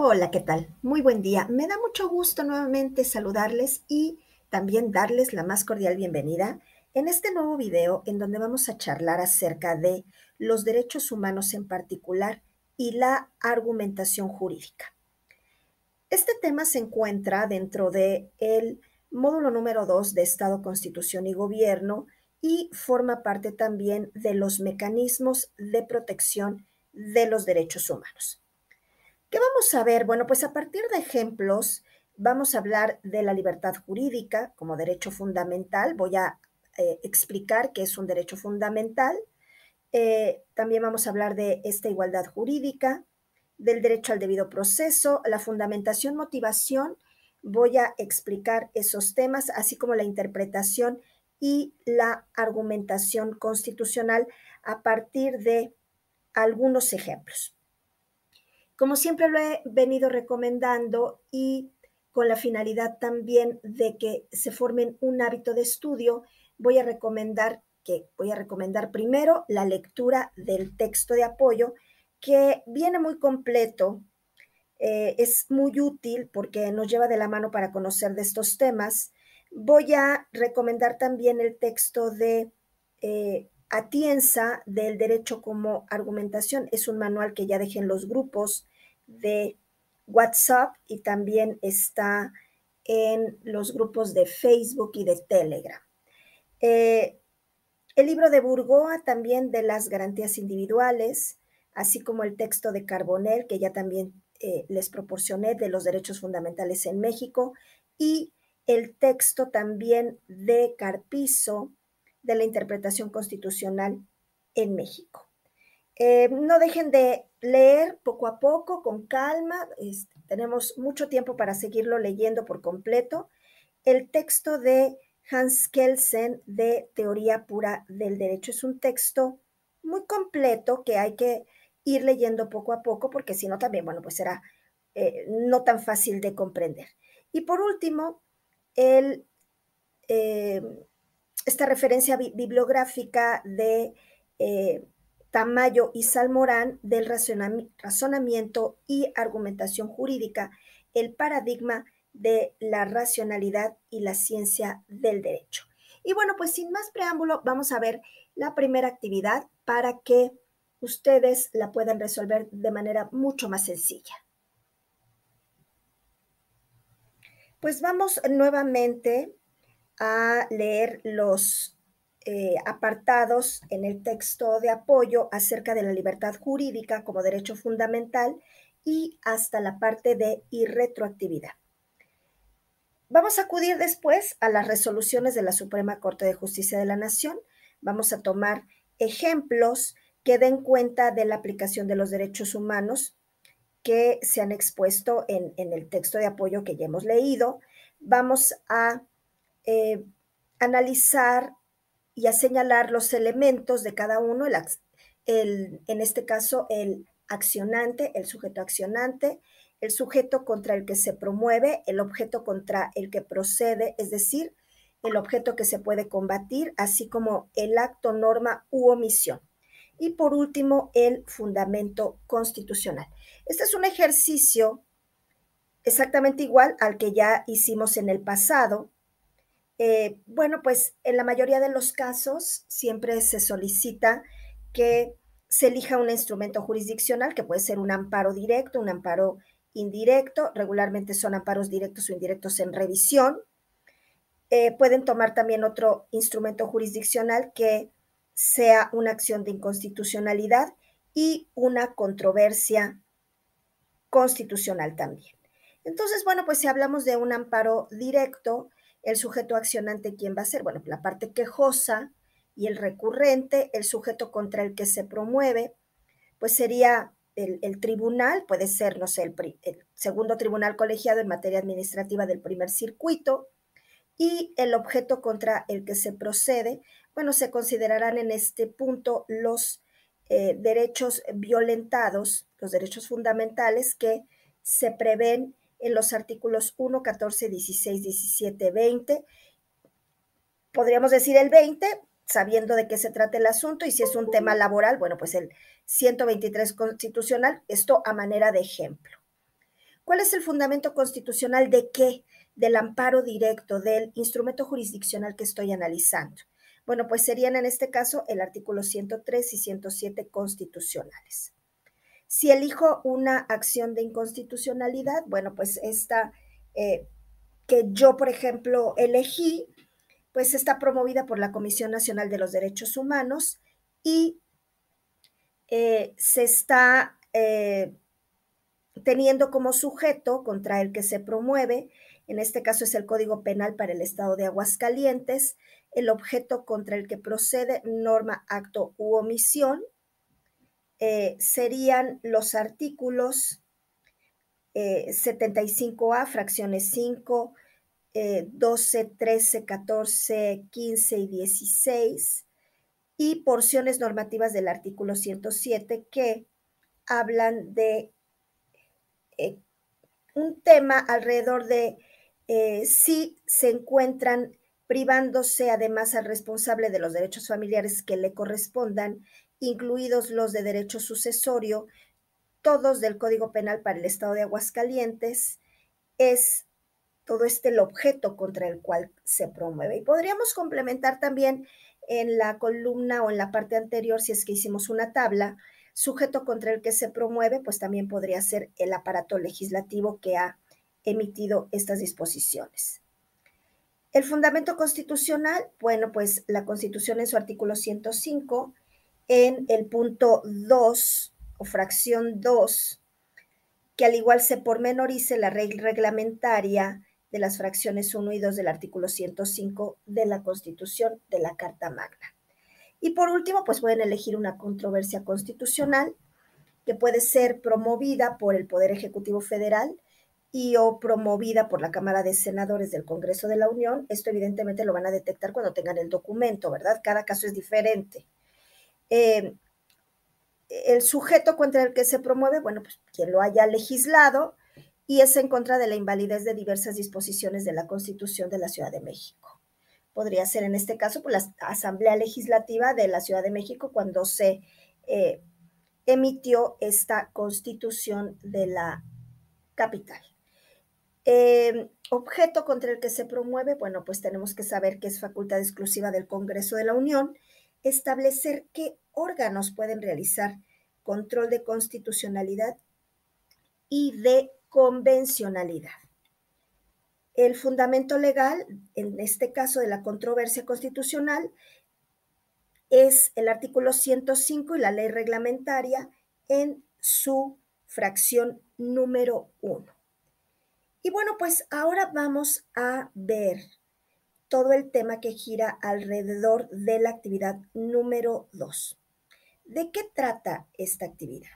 Hola, ¿qué tal? Muy buen día. Me da mucho gusto nuevamente saludarles y también darles la más cordial bienvenida en este nuevo video en donde vamos a charlar acerca de los derechos humanos en particular y la argumentación jurídica. Este tema se encuentra dentro de el módulo número 2 de Estado, Constitución y Gobierno y forma parte también de los mecanismos de protección de los derechos humanos. ¿Qué vamos a ver? Bueno, pues a partir de ejemplos, vamos a hablar de la libertad jurídica como derecho fundamental. Voy a explicar qué es un derecho fundamental. También vamos a hablar de esta igualdad jurídica, del derecho al debido proceso, la fundamentación, motivación. Voy a explicar esos temas, así como la interpretación y la argumentación constitucional a partir de algunos ejemplos. Como siempre lo he venido recomendando y con la finalidad también de que se formen un hábito de estudio, voy a recomendar primero la lectura del texto de apoyo, que viene muy completo, es muy útil porque nos lleva de la mano para conocer de estos temas. Voy a recomendar también el texto de Atienza del Derecho como Argumentación. Es un manual que ya dejé en los grupos de WhatsApp y también está en los grupos de Facebook y de Telegram. Eh, el libro de Burgoa también de las garantías individuales, así como el texto de Carbonell, que ya también les proporcioné, de los derechos fundamentales en México, y el texto también de Carpizo de la interpretación constitucional en México. No dejen de leer poco a poco, con calma. Tenemos mucho tiempo para seguirlo leyendo por completo. El texto de Hans Kelsen de Teoría Pura del Derecho es un texto muy completo que hay que ir leyendo poco a poco porque si no también, bueno, pues será no tan fácil de comprender. Y por último, el, eh, esta referencia bibliográfica de Tamayo y Salmorán del razonamiento y argumentación jurídica, el paradigma de la racionalidad y la ciencia del derecho. Y bueno, pues sin más preámbulo, vamos a ver la primera actividad para que ustedes la puedan resolver de manera mucho más sencilla. Pues vamos nuevamente a leer los apartados en el texto de apoyo acerca de la libertad jurídica como derecho fundamental y hasta la parte de irretroactividad. Vamos a acudir después a las resoluciones de la Suprema Corte de Justicia de la Nación. Vamos a tomar ejemplos que den cuenta de la aplicación de los derechos humanos que se han expuesto en el texto de apoyo que ya hemos leído. Vamos a analizar y a señalar los elementos de cada uno, en este caso el accionante, el sujeto accionante, el sujeto contra el que se promueve, el objeto contra el que procede, es decir, el objeto que se puede combatir, así como el acto, norma u omisión. Y por último, el fundamento constitucional. Este es un ejercicio exactamente igual al que ya hicimos en el pasado. Bueno, pues en la mayoría de los casos siempre se solicita que se elija un instrumento jurisdiccional, que puede ser un amparo directo, un amparo indirecto, regularmente son amparos directos o indirectos en revisión. Pueden tomar también otro instrumento jurisdiccional que sea una acción de inconstitucionalidad y una controversia constitucional también. Entonces, bueno, pues si hablamos de un amparo directo, el sujeto accionante, ¿quién va a ser? Bueno, la parte quejosa y el recurrente, el sujeto contra el que se promueve, pues sería el tribunal, puede ser, no sé, el segundo tribunal colegiado en materia administrativa del primer circuito, y el objeto contra el que se procede, bueno, se considerarán en este punto los derechos violentados, los derechos fundamentales que se prevén en los artículos 1, 14, 16, 17, 20. Podríamos decir el 20, sabiendo de qué se trata el asunto, y si es un tema laboral, bueno, pues el 123 constitucional, esto a manera de ejemplo. ¿Cuál es el fundamento constitucional de qué? Del amparo directo, del instrumento jurisdiccional que estoy analizando. Bueno, pues serían en este caso el artículo 103 y 107 constitucionales. Si elijo una acción de inconstitucionalidad, bueno, pues esta que yo, por ejemplo, elegí, pues está promovida por la Comisión Nacional de los Derechos Humanos y se está teniendo como sujeto contra el que se promueve, en este caso es el Código Penal para el Estado de Aguascalientes, el objeto contra el que procede norma, acto u omisión, serían los artículos 75A, fracciones 5, 12, 13, 14, 15 y 16, y porciones normativas del artículo 107 que hablan de un tema alrededor de si se encuentran privándose además al responsable de los derechos familiares que le correspondan, incluidos los de derecho sucesorio, todos del Código Penal para el Estado de Aguascalientes, es todo el objeto contra el cual se promueve. Y podríamos complementar también en la columna o en la parte anterior, si es que hicimos una tabla, sujeto contra el que se promueve, pues también podría ser el aparato legislativo que ha emitido estas disposiciones. El fundamento constitucional, bueno, pues la Constitución en su artículo 105, en el punto 2 o fracción 2, que al igual se pormenorice la regla reglamentaria de las fracciones 1 y 2 del artículo 105 de la Constitución de la Carta Magna. Y por último, pues pueden elegir una controversia constitucional que puede ser promovida por el Poder Ejecutivo Federal y o promovida por la Cámara de Senadores del Congreso de la Unión. Esto evidentemente lo van a detectar cuando tengan el documento, ¿verdad? Cada caso es diferente. El sujeto contra el que se promueve, bueno, pues quien lo haya legislado, y es en contra de la invalidez de diversas disposiciones de la Constitución de la Ciudad de México. Podría ser en este caso por la Asamblea Legislativa de la Ciudad de México cuando se emitió esta Constitución de la capital. Objeto contra el que se promueve, bueno, pues tenemos que saber que es facultad exclusiva del Congreso de la Unión establecer qué órganos pueden realizar control de constitucionalidad y de convencionalidad. El fundamento legal, en este caso de la controversia constitucional, es el artículo 105 y la ley reglamentaria en su fracción número 1. Y bueno, pues ahora vamos a ver todo el tema que gira alrededor de la actividad número 2. ¿De qué trata esta actividad?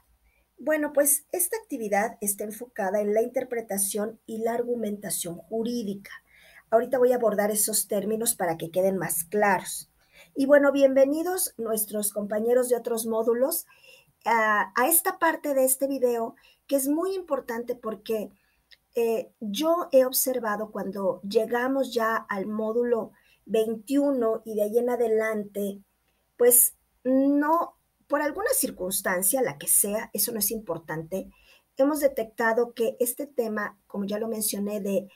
Bueno, pues esta actividad está enfocada en la interpretación y la argumentación jurídica. Ahorita voy a abordar esos términos para que queden más claros. Y bueno, bienvenidos nuestros compañeros de otros módulos a esta parte de este video que es muy importante porque yo he observado cuando llegamos ya al módulo 21 y de ahí en adelante, pues no, por alguna circunstancia, la que sea, eso no es importante, hemos detectado que este tema, como ya lo mencioné, de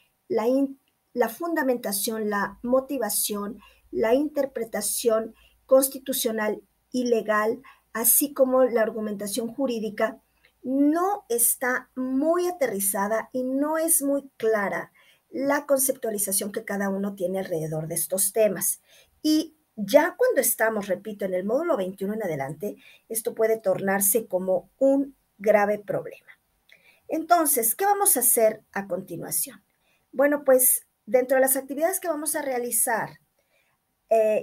la fundamentación, la motivación, la interpretación constitucional y legal, así como la argumentación jurídica, no está muy aterrizada y no es muy clara la conceptualización que cada uno tiene alrededor de estos temas. Y ya cuando estamos, repito, en el módulo 21 en adelante, esto puede tornarse como un grave problema. Entonces, ¿qué vamos a hacer a continuación? Bueno, pues dentro de las actividades que vamos a realizar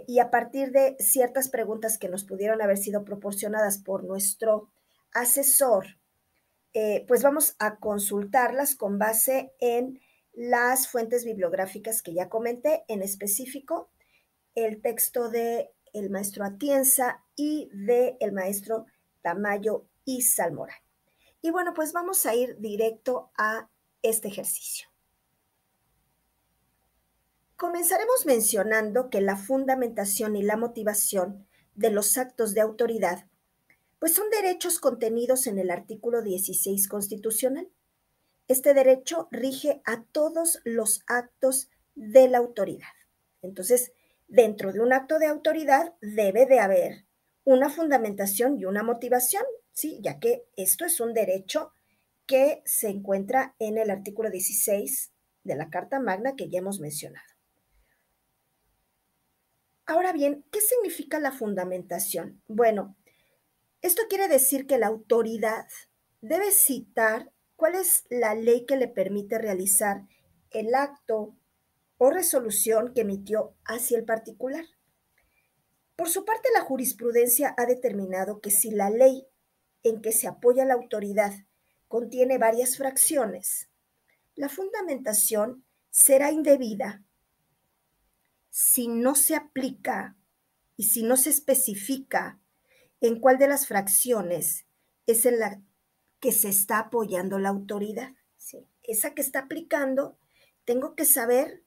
y a partir de ciertas preguntas que nos pudieron haber sido proporcionadas por nuestro asesor, pues vamos a consultarlas con base en las fuentes bibliográficas que ya comenté, en específico el texto de el maestro Atienza y de el maestro Tamayo y Salmora. Y bueno, pues vamos a ir directo a este ejercicio. Comenzaremos mencionando que la fundamentación y la motivación de los actos de autoridad pues son derechos contenidos en el artículo 16 constitucional Este derecho rige a todos los actos de la autoridad. Entonces, dentro de un acto de autoridad debe de haber una fundamentación y una motivación, ¿sí? Ya que esto es un derecho que se encuentra en el artículo 16 de la Carta Magna que ya hemos mencionado. Ahora bien, ¿qué significa la fundamentación? Bueno, esto quiere decir que la autoridad debe citar cuál es la ley que le permite realizar el acto o resolución que emitió hacia el particular. Por su parte, la jurisprudencia ha determinado que si la ley en que se apoya la autoridad contiene varias fracciones, la fundamentación será indebida si no se aplica y si no se especifica en cuál de las fracciones es en la que se está apoyando la autoridad. ¿Sí? Esa que está aplicando, tengo que saber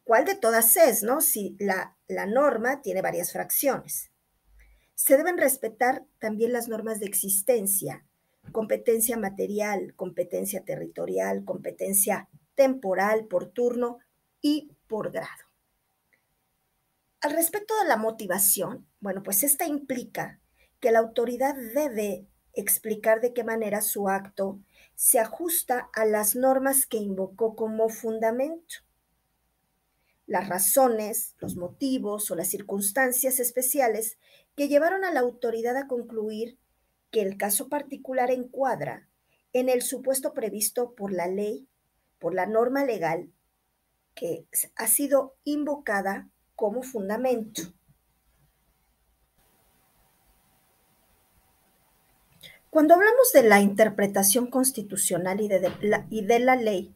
cuál de todas es, ¿no? Si la norma tiene varias fracciones. Se deben respetar también las normas de existencia, competencia material, competencia territorial, competencia temporal, por turno y por grado. Al respecto de la motivación, bueno, pues esta implica que la autoridad debe explicar de qué manera su acto se ajusta a las normas que invocó como fundamento. Las razones, los motivos o las circunstancias especiales que llevaron a la autoridad a concluir que el caso particular encuadra en el supuesto previsto por la ley, por la norma legal que ha sido invocada como fundamento. Cuando hablamos de la interpretación constitucional y de la ley,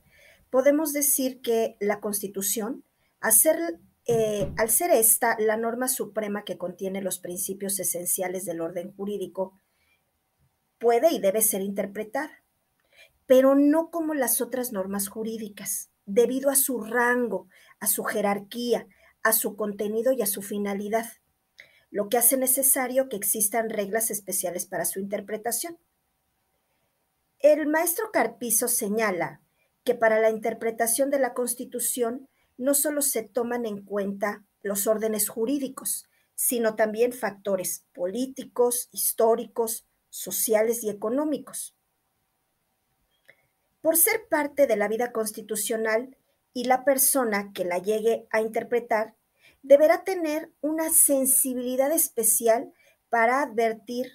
podemos decir que la Constitución, al ser esta la norma suprema que contiene los principios esenciales del orden jurídico, puede y debe ser interpretada, pero no como las otras normas jurídicas, debido a su rango, a su jerarquía, a su contenido y a su finalidad, lo que hace necesario que existan reglas especiales para su interpretación. El maestro Carpizo señala que para la interpretación de la Constitución no solo se toman en cuenta los órdenes jurídicos, sino también factores políticos, históricos, sociales y económicos. Por ser parte de la vida constitucional y la persona que la llegue a interpretar, deberá tener una sensibilidad especial para advertir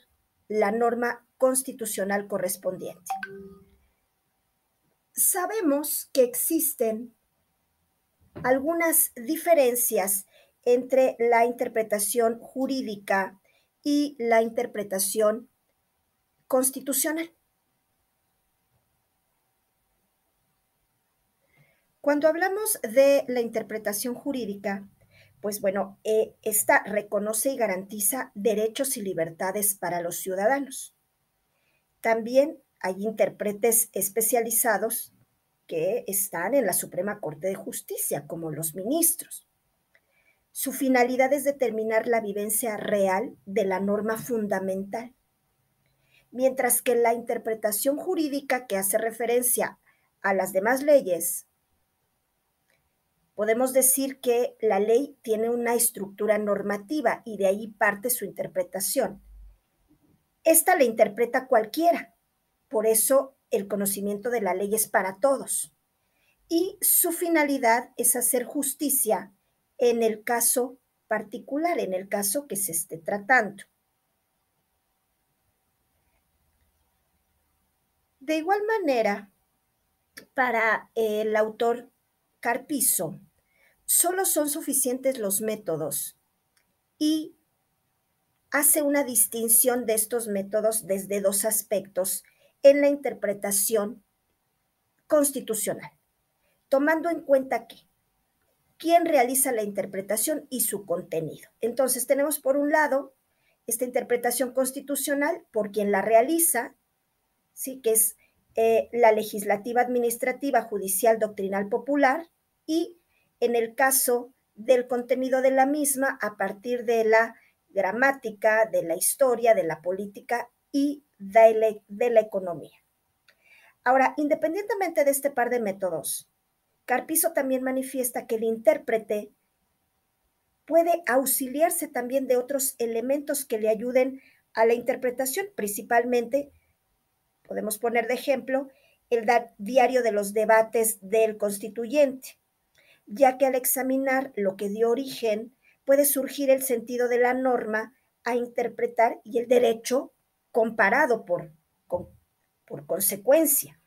la norma constitucional correspondiente. Sabemos que existen algunas diferencias entre la interpretación jurídica y la interpretación constitucional. Cuando hablamos de la interpretación jurídica, pues bueno, esta reconoce y garantiza derechos y libertades para los ciudadanos. También hay intérpretes especializados que están en la Suprema Corte de Justicia, como los ministros. Su finalidad es determinar la vivencia real de la norma fundamental, mientras que la interpretación jurídica que hace referencia a las demás leyes, podemos decir que la ley tiene una estructura normativa y de ahí parte su interpretación. Esta la interpreta cualquiera, por eso el conocimiento de la ley es para todos. Y su finalidad es hacer justicia en el caso particular, en el caso que se esté tratando. De igual manera, para el autor Carpizo, solo son suficientes los métodos y hace una distinción de estos métodos desde dos aspectos en la interpretación constitucional, tomando en cuenta que quién realiza la interpretación y su contenido. Entonces, tenemos por un lado esta interpretación constitucional por quien la realiza, ¿sí? Que es la legislativa, administrativa, judicial, doctrinal, popular, y en el caso del contenido de la misma, a partir de la gramática, de la historia, de la política y de la economía. Ahora, independientemente de este par de métodos, Carpizo también manifiesta que el intérprete puede auxiliarse también de otros elementos que le ayuden a la interpretación, principalmente, podemos poner de ejemplo, el diario de los debates del constituyente, ya que al examinar lo que dio origen puede surgir el sentido de la norma a interpretar y el derecho comparado por consecuencia.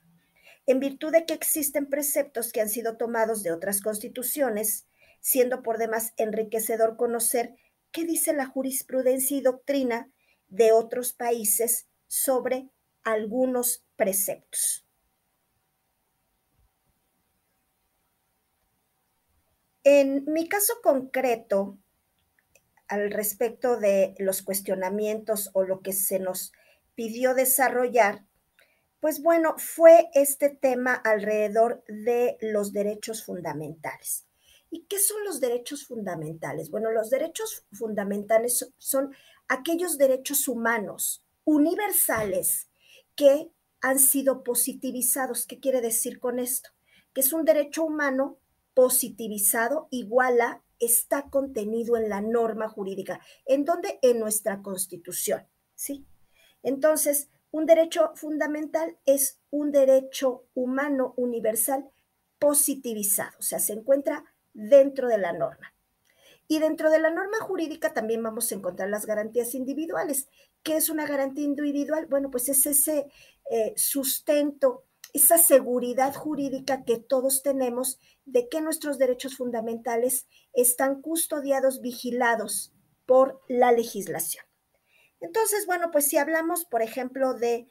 En virtud de que existen preceptos que han sido tomados de otras constituciones, siendo por demás enriquecedor conocer qué dice la jurisprudencia y doctrina de otros países sobre algunos preceptos. En mi caso concreto, al respecto de los cuestionamientos o lo que se nos pidió desarrollar, pues bueno, fue este tema alrededor de los derechos fundamentales. ¿Y qué son los derechos fundamentales? Bueno, los derechos fundamentales son aquellos derechos humanos universales que han sido positivizados. ¿Qué quiere decir con esto? Que es un derecho humano positivizado igual a está contenido en la norma jurídica. ¿En dónde? En nuestra Constitución, ¿sí? Entonces, un derecho fundamental es un derecho humano universal positivizado, o sea, se encuentra dentro de la norma. Y dentro de la norma jurídica también vamos a encontrar las garantías individuales. ¿Qué es una garantía individual? Bueno, pues es ese sustento, esa seguridad jurídica que todos tenemos de que nuestros derechos fundamentales están custodiados, vigilados por la legislación. Entonces, bueno, pues si hablamos, por ejemplo, de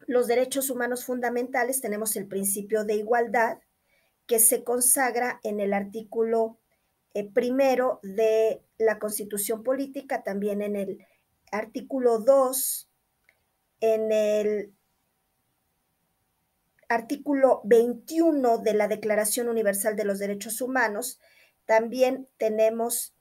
los derechos humanos fundamentales, tenemos el principio de igualdad que se consagra en el artículo primero de la Constitución Política, también en el artículo 2, en el artículo 21 de la Declaración Universal de los Derechos Humanos, también tenemos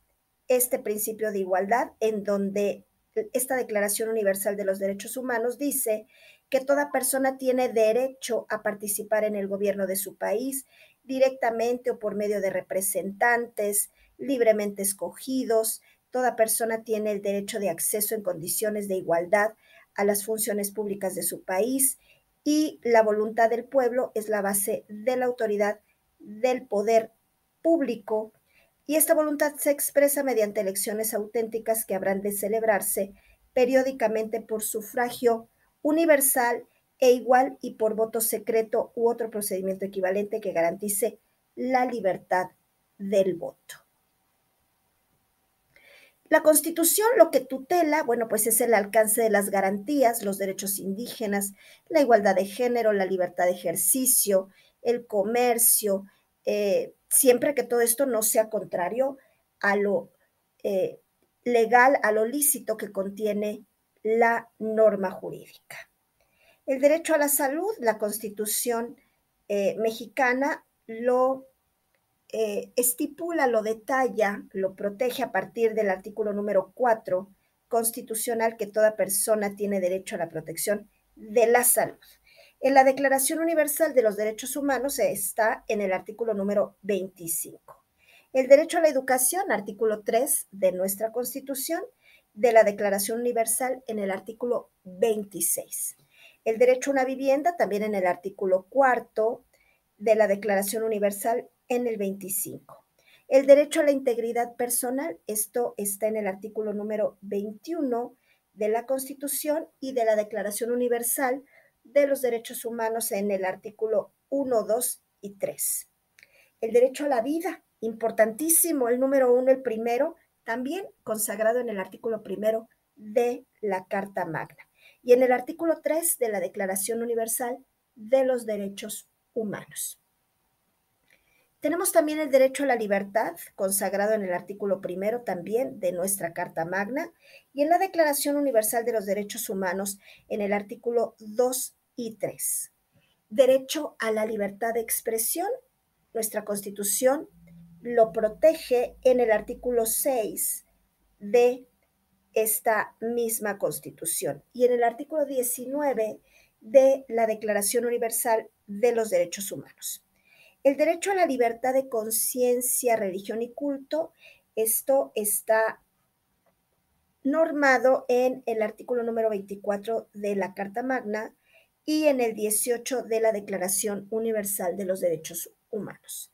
este principio de igualdad en donde esta Declaración Universal de los Derechos Humanos dice que toda persona tiene derecho a participar en el gobierno de su país directamente o por medio de representantes libremente escogidos. Toda persona tiene el derecho de acceso en condiciones de igualdad a las funciones públicas de su país y la voluntad del pueblo es la base de la autoridad del poder público y esta voluntad se expresa mediante elecciones auténticas que habrán de celebrarse periódicamente por sufragio universal e igual y por voto secreto u otro procedimiento equivalente que garantice la libertad del voto. La Constitución lo que tutela, bueno, pues es el alcance de las garantías, los derechos indígenas, la igualdad de género, la libertad de ejercicio, el comercio, siempre que todo esto no sea contrario a lo eh, legal, a lo lícito que contiene la norma jurídica. El derecho a la salud, la Constitución mexicana lo estipula, lo detalla, lo protege a partir del artículo número 4 constitucional que toda persona tiene derecho a la protección de la salud. En la Declaración Universal de los Derechos Humanos está en el artículo número 25. El derecho a la educación, artículo 3 de nuestra Constitución, de la Declaración Universal en el artículo 26. El derecho a una vivienda también en el artículo 4 de la Declaración Universal en el 25. El derecho a la integridad personal, esto está en el artículo número 21 de la Constitución y de la Declaración Universal de los Derechos Humanos en el artículo 1, 2 y 3. El derecho a la vida, importantísimo, el número 1, el primero, también consagrado en el artículo primero de la Carta Magna y en el artículo 3 de la Declaración Universal de los Derechos Humanos. Tenemos también el derecho a la libertad, consagrado en el artículo primero también de nuestra Carta Magna y en la Declaración Universal de los Derechos Humanos en el artículo 2 y 3. Derecho a la libertad de expresión, nuestra Constitución lo protege en el artículo 6 de esta misma Constitución. Y en el artículo 19 de la Declaración Universal de los Derechos Humanos. El derecho a la libertad de conciencia, religión y culto, esto está normado en el artículo número 24 de la Carta Magna y en el 18 de la Declaración Universal de los Derechos Humanos.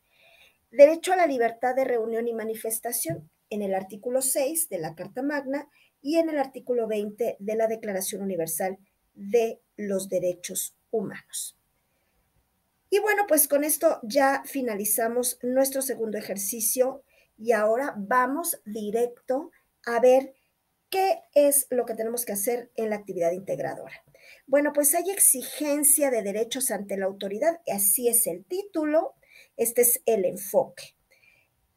Derecho a la libertad de reunión y manifestación en el artículo 6 de la Carta Magna y en el artículo 20 de la Declaración Universal de los Derechos Humanos. Y bueno, pues con esto ya finalizamos nuestro segundo ejercicio y ahora vamos directo a ver qué es lo que tenemos que hacer en la actividad integradora. Bueno, pues hay exigencia de derechos ante la autoridad, así es el título, este es el enfoque.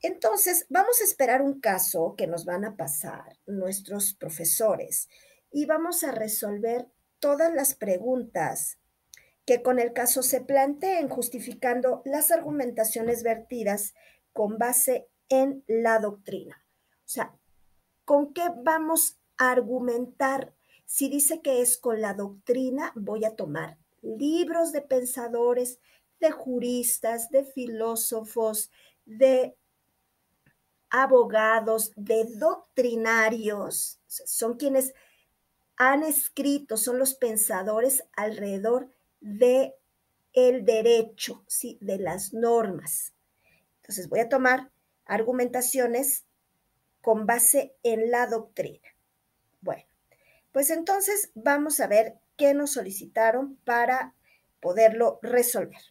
Entonces, vamos a esperar un caso que nos van a pasar nuestros profesores y vamos a resolver todas las preguntas que con el caso se planteen, justificando las argumentaciones vertidas con base en la doctrina. O sea, ¿con qué vamos a argumentar? Si dice que es con la doctrina, voy a tomar libros de pensadores, de juristas, de filósofos, de abogados, de doctrinarios, son quienes han escrito, son los pensadores alrededor de el derecho, ¿sí? De las normas. Entonces voy a tomar argumentaciones con base en la doctrina. Bueno, pues entonces vamos a ver qué nos solicitaron para poderlo resolver.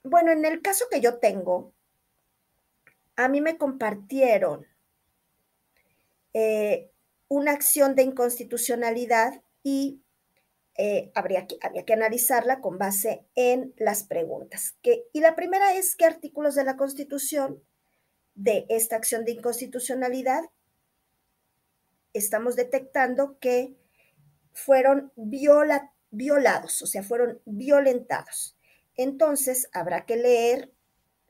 Bueno, en el caso que yo tengo, a mí me compartieron una acción de inconstitucionalidad y habría que analizarla con base en las preguntas. Y la primera es qué artículos de la Constitución de esta acción de inconstitucionalidad estamos detectando que fueron violados, o sea, fueron violentados. Entonces, habrá que leer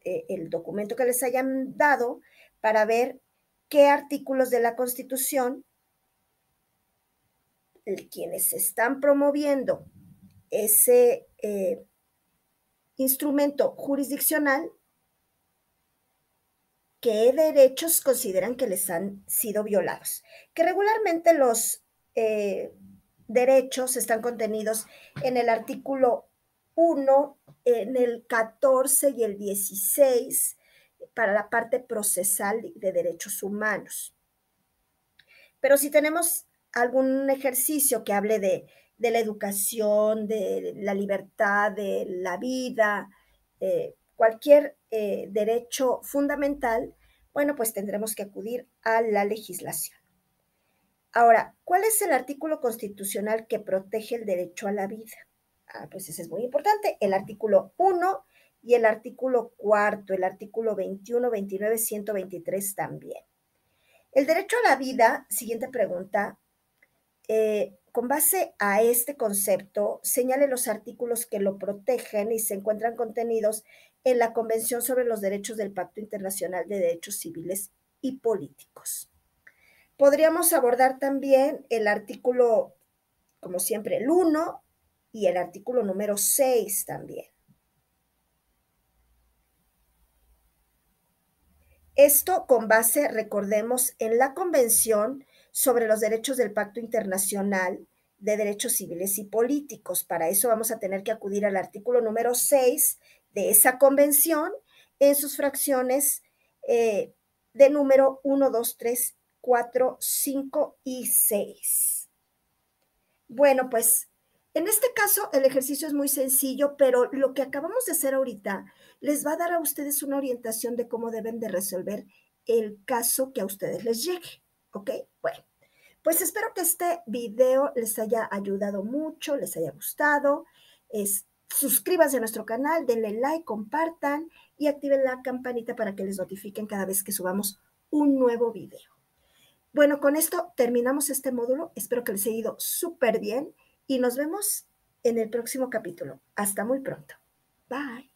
el documento que les hayan dado para ver qué artículos de la Constitución quienes están promoviendo ese instrumento jurisdiccional, qué derechos consideran que les han sido violados. Que regularmente los derechos están contenidos en el artículo 1, en el 14 y el 16 para la parte procesal de derechos humanos. Pero si tenemos algún ejercicio que hable de la educación, de la libertad, de la vida, cualquier derecho fundamental, bueno, pues tendremos que acudir a la legislación. Ahora, ¿cuál es el artículo constitucional que protege el derecho a la vida? Pues ese es muy importante, el artículo 1 y el artículo 4, el artículo 21, 29, 123 también. El derecho a la vida, siguiente pregunta, con base a este concepto, señale los artículos que lo protegen y se encuentran contenidos en la Convención sobre los Derechos del Pacto Internacional de Derechos Civiles y Políticos. Podríamos abordar también el artículo, como siempre, el 1 y el artículo número 6 también. Esto con base, recordemos, en la Convención sobre los Derechos del Pacto Internacional de Derechos Civiles y Políticos. Para eso vamos a tener que acudir al artículo número 6 de esa convención en sus fracciones de número 1, 2, 3, 4, 5 y 6. Bueno, pues en este caso el ejercicio es muy sencillo, pero lo que acabamos de hacer ahorita les va a dar a ustedes una orientación de cómo deben de resolver el caso que a ustedes les llegue, ¿ok? Bueno, pues espero que este video les haya ayudado mucho, les haya gustado. Suscríbanse a nuestro canal, denle like, compartan y activen la campanita para que les notifiquen cada vez que subamos un nuevo video. Bueno, con esto terminamos este módulo. Espero que les haya ido súper bien y nos vemos en el próximo capítulo. Hasta muy pronto. Bye.